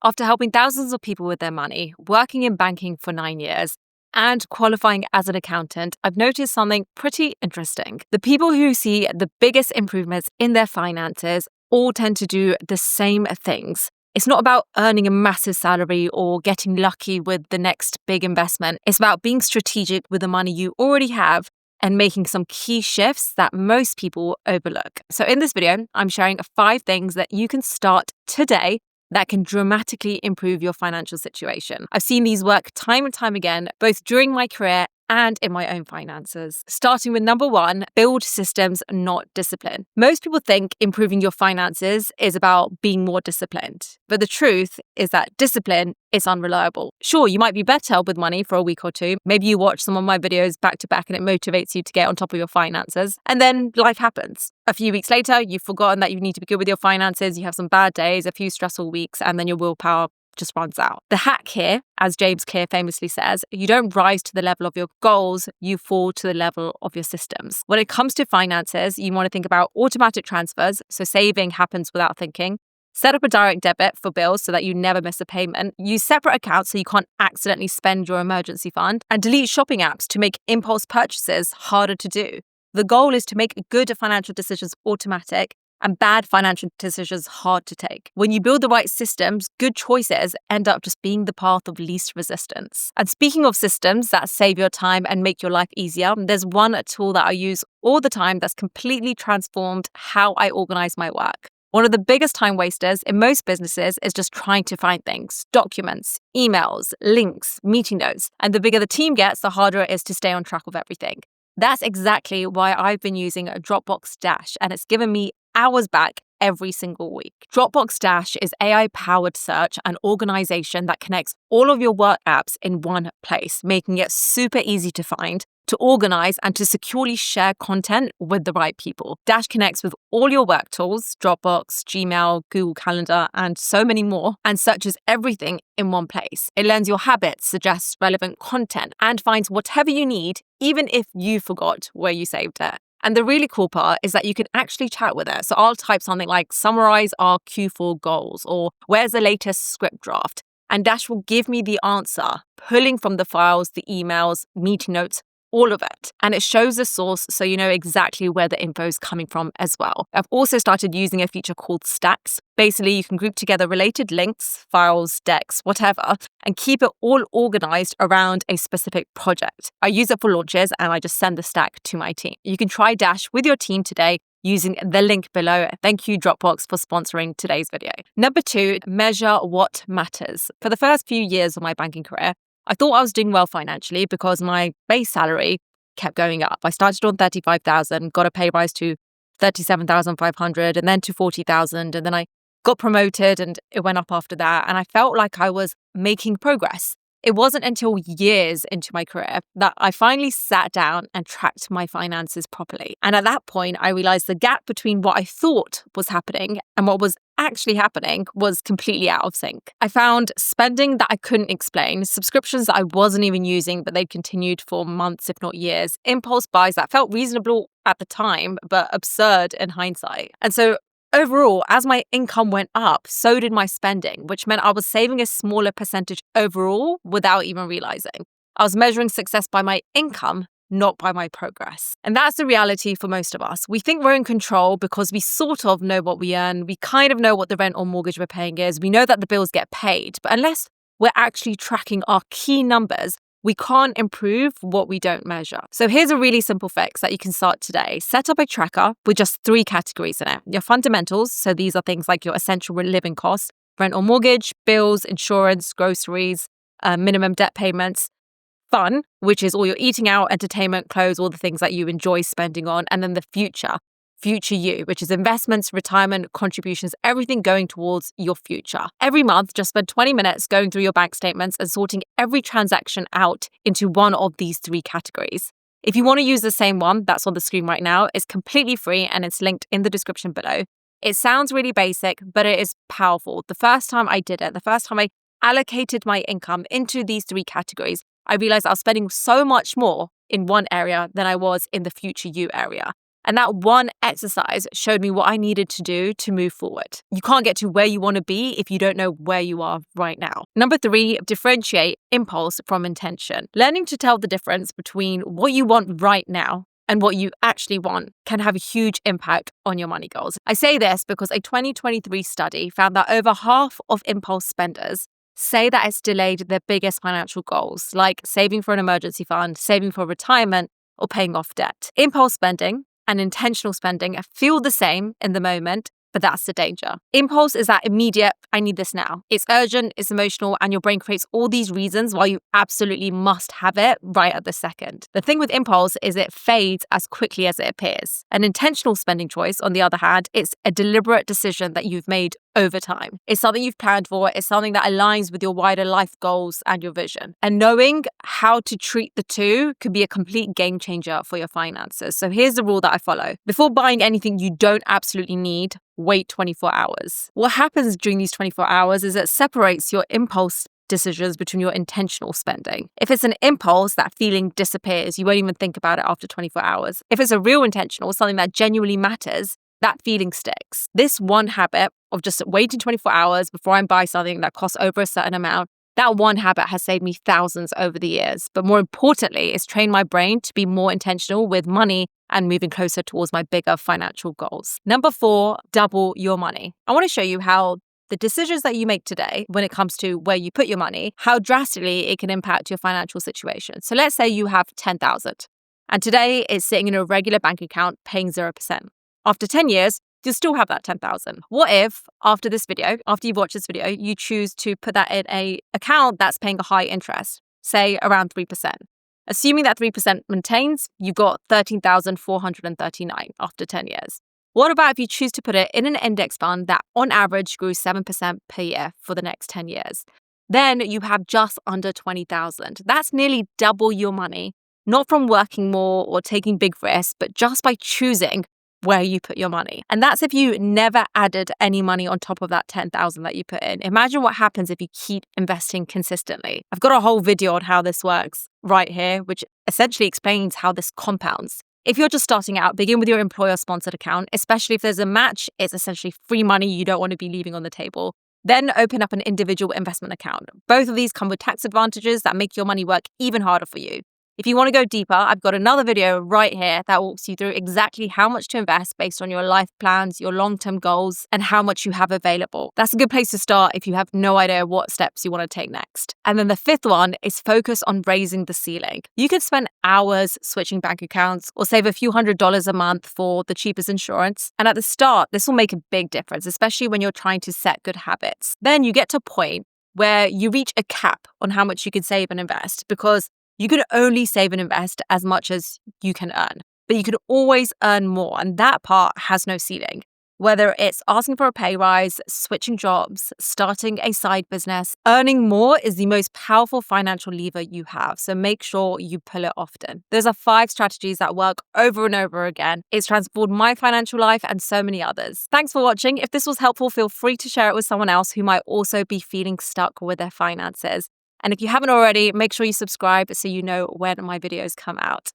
After helping thousands of people with their money, working in banking for 9 years, and qualifying as an accountant, I've noticed something pretty interesting. The people who see the biggest improvements in their finances all tend to do the same things. It's not about earning a massive salary or getting lucky with the next big investment. It's about being strategic with the money you already have and making some key shifts that most people overlook. So in this video, I'm sharing 5 things that you can start today that can dramatically improve your financial situation. I've seen these work time and time again, both during my career and in my own finances. Starting with number 1, build systems, not discipline. Most people think improving your finances is about being more disciplined, but the truth is that discipline is unreliable. Sure, you might be better with money for a week or two. Maybe you watch some of my videos back to back and it motivates you to get on top of your finances, and then life happens. A few weeks later, you've forgotten that you need to be good with your finances, you have some bad days, a few stressful weeks, and then your willpower just runs out. The hack here, as James Clear famously says, you don't rise to the level of your goals, you fall to the level of your systems. When it comes to finances, you want to think about automatic transfers, so saving happens without thinking. Set up a direct debit for bills so that you never miss a payment. Use separate accounts so you can't accidentally spend your emergency fund. And delete shopping apps to make impulse purchases harder to do. The goal is to make good financial decisions automatic and bad financial decisions hard to take. When you build the right systems, good choices end up just being the path of least resistance. And speaking of systems that save your time and make your life easier, there's one tool that I use all the time that's completely transformed how I organize my work. One of the biggest time wasters in most businesses is just trying to find things, documents, emails, links, meeting notes. And the bigger the team gets, the harder it is to stay on track of everything. That's exactly why I've been using a Dropbox Dash, and it's given me hours back every single week. Dropbox Dash is AI-powered search and organization that connects all of your work apps in one place, making it super easy to find, to organize, and to securely share content with the right people. Dash connects with all your work tools, Dropbox, Gmail, Google Calendar, and so many more, and searches everything in one place. It learns your habits, suggests relevant content, and finds whatever you need, even if you forgot where you saved it. And the really cool part is that you can actually chat with it. So I'll type something like, summarize our Q4 goals, or where's the latest script draft? And Dash will give me the answer, pulling from the files, the emails, meeting notes, all of it. And it shows the source so you know exactly where the info is coming from as well. I've also started using a feature called stacks. Basically, you can group together related links, files, decks, whatever, and keep it all organized around a specific project. I use it for launches and I just send the stack to my team. You can try Dash with your team today using the link below. Thank you, Dropbox, for sponsoring today's video. Number 2, measure what matters. For the first few years of my banking career, I thought I was doing well financially because my base salary kept going up. I started on 35,000, got a pay rise to 37,500 and then to 40,000. And then I got promoted and it went up after that. And I felt like I was making progress. It wasn't until years into my career that I finally sat down and tracked my finances properly. And at that point, I realized the gap between what I thought was happening and what was actually happening was completely out of sync. I found spending that I couldn't explain, subscriptions that I wasn't even using, but they'd continued for months, if not years, impulse buys that felt reasonable at the time, but absurd in hindsight. And so overall, as my income went up, so did my spending, which meant I was saving a smaller percentage overall without even realizing. I was measuring success by my income, not by my progress. And that's the reality for most of us. We think we're in control because we sort of know what we earn. We kind of know what the rent or mortgage we're paying is. We know that the bills get paid. But unless we're actually tracking our key numbers, we can't improve what we don't measure. So here's a really simple fix that you can start today. Set up a tracker with just 3 categories in it. Your fundamentals, so these are things like your essential living costs, rent or mortgage, bills, insurance, groceries, minimum debt payments. Fun, which is all your eating out, entertainment, clothes, all the things that you enjoy spending on. And then the future you, which is investments, retirement, contributions, everything going towards your future. Every month, just spend 20 minutes going through your bank statements and sorting every transaction out into one of these 3 categories. If you want to use the same one that's on the screen right now, it's completely free and it's linked in the description below. It sounds really basic, but it is powerful. The first time I did it, the first time I allocated my income into these 3 categories, I realized I was spending so much more in one area than I was in the future you area. And that one exercise showed me what I needed to do to move forward. You can't get to where you want to be if you don't know where you are right now. Number 3, differentiate impulse from intention. Learning to tell the difference between what you want right now and what you actually want can have a huge impact on your money goals. I say this because a 2023 study found that over half of impulse spenders say that it's delayed their biggest financial goals, like saving for an emergency fund, saving for retirement, or paying off debt. Impulse spending and intentional spending feel the same in the moment, but that's the danger. Impulse is that immediate, I need this now. It's urgent, it's emotional, and your brain creates all these reasons why you absolutely must have it right at the second. The thing with impulse is it fades as quickly as it appears. An intentional spending choice, on the other hand, it's a deliberate decision that you've made over time. It's something you've planned for. It's something that aligns with your wider life goals and your vision. And knowing how to treat the two could be a complete game changer for your finances. So here's the rule that I follow. Before buying anything you don't absolutely need, wait 24 hours. What happens during these 24 hours is it separates your impulse decisions between your intentional spending. If it's an impulse, that feeling disappears. You won't even think about it after 24 hours. If it's a real intentional, something that genuinely matters, that feeling sticks. This one habit of just waiting 24 hours before I buy something that costs over a certain amount, that one habit has saved me thousands over the years. But more importantly, it's trained my brain to be more intentional with money and moving closer towards my bigger financial goals. Number 4, double your money. I want to show you how the decisions that you make today when it comes to where you put your money, how drastically it can impact your financial situation. So let's say you have 10,000 and today it's sitting in a regular bank account paying 0%. After 10 years, you'll still have that 10,000. What if after this video, after you've watched this video, you choose to put that in an account that's paying a high interest, say around 3%? Assuming that 3% maintains, you've got 13,439 after 10 years. What about if you choose to put it in an index fund that on average grew 7% per year for the next 10 years? Then you have just under 20,000. That's nearly double your money, not from working more or taking big risks, but just by choosing where you put your money. And that's if you never added any money on top of that 10,000 that you put in. Imagine what happens if you keep investing consistently. I've got a whole video on how this works right here, which essentially explains how this compounds. If you're just starting out, begin with your employer-sponsored account, especially if there's a match. It's essentially free money you don't want to be leaving on the table. Then open up an individual investment account. Both of these come with tax advantages that make your money work even harder for you. If you want to go deeper, I've got another video right here that walks you through exactly how much to invest based on your life plans, your long-term goals, and how much you have available. That's a good place to start if you have no idea what steps you want to take next. And then the 5th one is focus on raising the ceiling. You could spend hours switching bank accounts or save a few $100s a month for the cheapest insurance. And at the start, this will make a big difference, especially when you're trying to set good habits. Then you get to a point where you reach a cap on how much you can save and invest, because you can only save and invest as much as you can earn, but you can always earn more, and that part has no ceiling. Whether it's asking for a pay rise, switching jobs, starting a side business, earning more is the most powerful financial lever you have, so make sure you pull it often. Those are 5 strategies that work over and over again. It's transformed my financial life and so many others. Thanks for watching. If this was helpful, feel free to share it with someone else who might also be feeling stuck with their finances. And if you haven't already, make sure you subscribe so you know when my videos come out.